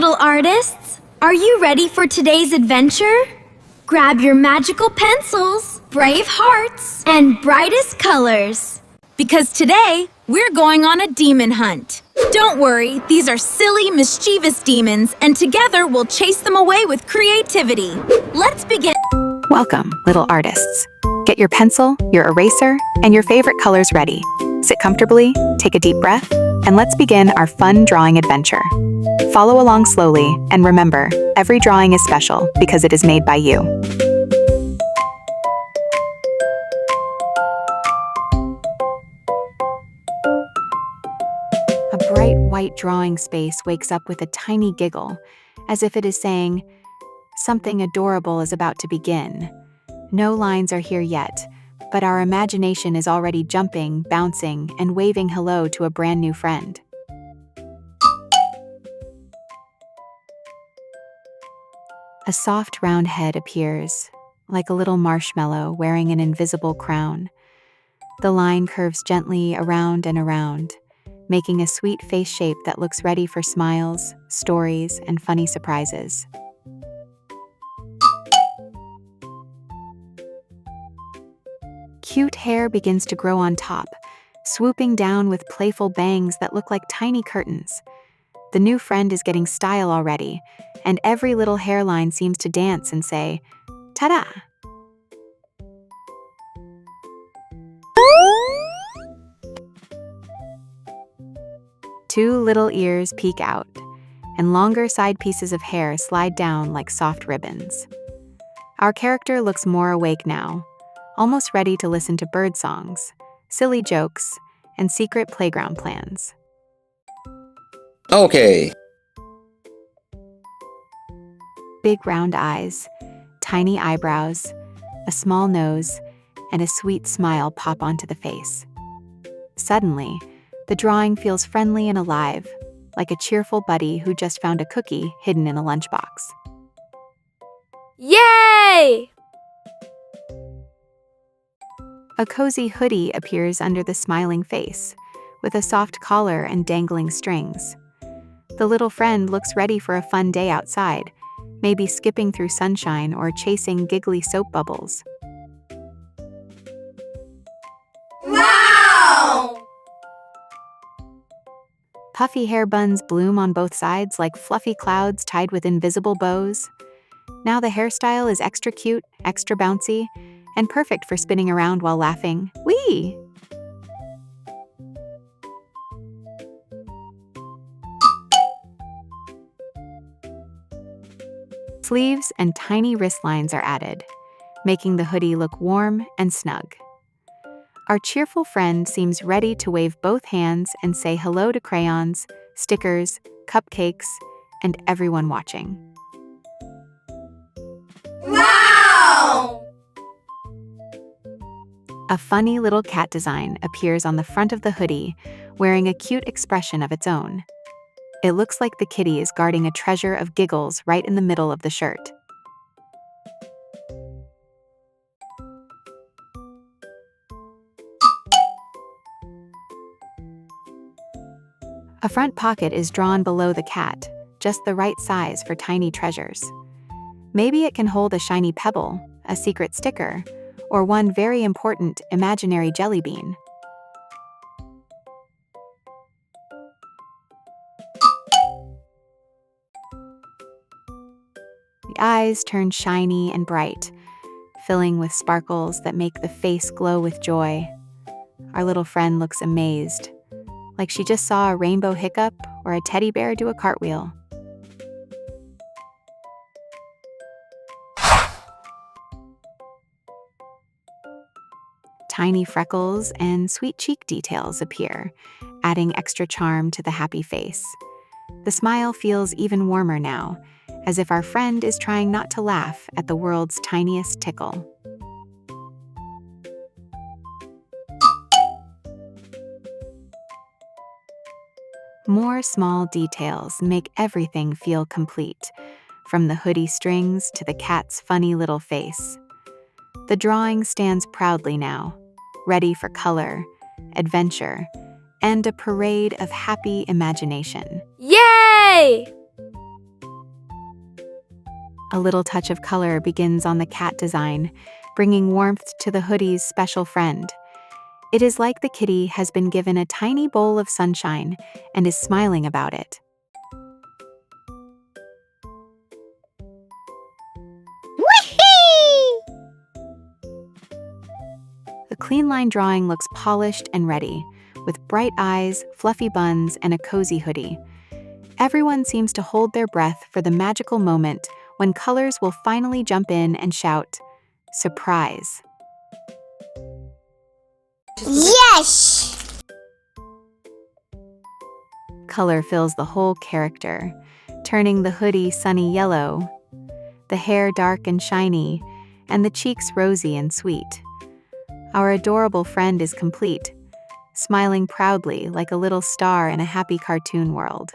little artists! Are you ready for today's adventure? Grab your magical pencils, brave hearts, and brightest colors. Because today, we're going on a demon hunt. Don't worry, these are silly, mischievous demons, and together we'll chase them away with creativity. Let's begin. Welcome, little artists. Get your pencil, your eraser, and your favorite colors ready. Sit comfortably, take a deep breath, and let's begin our fun drawing adventure. Follow along slowly, and remember, every drawing is special because it is made by you. A bright white drawing space wakes up with a tiny giggle, as if it is saying, "Something adorable is about to begin." No lines are here yet, but our imagination is already jumping, bouncing, and waving hello to a brand new friend. A soft round head appears, like a little marshmallow wearing an invisible crown. The line curves gently around and around, making a sweet face shape that looks ready for smiles, stories, and funny surprises. Cute hair begins to grow on top, swooping down with playful bangs that look like tiny curtains. The new friend is getting style already, and every little hairline seems to dance and say, "Ta-da!" Two little ears peek out, and longer side pieces of hair slide down like soft ribbons. Our character looks more awake now, almost ready to listen to bird songs, silly jokes, and secret playground plans. Okay. Big round eyes, tiny eyebrows, a small nose, and a sweet smile pop onto the face. Suddenly, the drawing feels friendly and alive, like a cheerful buddy who just found a cookie hidden in a lunchbox. Yay! A cozy hoodie appears under the smiling face, with a soft collar and dangling strings. The little friend looks ready for a fun day outside, maybe skipping through sunshine or chasing giggly soap bubbles. Wow! Puffy hair buns bloom on both sides like fluffy clouds tied with invisible bows. Now the hairstyle is extra cute, extra bouncy, and perfect for spinning around while laughing. Whee! Sleeves and tiny wrist lines are added, making the hoodie look warm and snug. Our cheerful friend seems ready to wave both hands and say hello to crayons, stickers, cupcakes, and everyone watching. Wow! A funny little cat design appears on the front of the hoodie, wearing a cute expression of its own. It looks like the kitty is guarding a treasure of giggles right in the middle of the shirt. A front pocket is drawn below the cat, just the right size for tiny treasures. Maybe it can hold a shiny pebble, a secret sticker, or one very important imaginary jelly bean. The eyes turn shiny and bright, filling with sparkles that make the face glow with joy. Our little friend looks amazed, like she just saw a rainbow hiccup or a teddy bear do a cartwheel. Tiny freckles and sweet cheek details appear, adding extra charm to the happy face. The smile feels even warmer now, as if our friend is trying not to laugh at the world's tiniest tickle. More small details make everything feel complete, from the hoodie strings to the cat's funny little face. The drawing stands proudly now, ready for color, adventure, and a parade of happy imagination. Yay! A little touch of color begins on the cat design, bringing warmth to the hoodie's special friend. It is like the kitty has been given a tiny bowl of sunshine and is smiling about it. The clean line drawing looks polished and ready, with bright eyes, fluffy buns, and a cozy hoodie. Everyone seems to hold their breath for the magical moment when colors will finally jump in and shout, "Surprise!" Yes! Color fills the whole character, turning the hoodie sunny yellow, the hair dark and shiny, and the cheeks rosy and sweet. Our adorable friend is complete, smiling proudly like a little star in a happy cartoon world.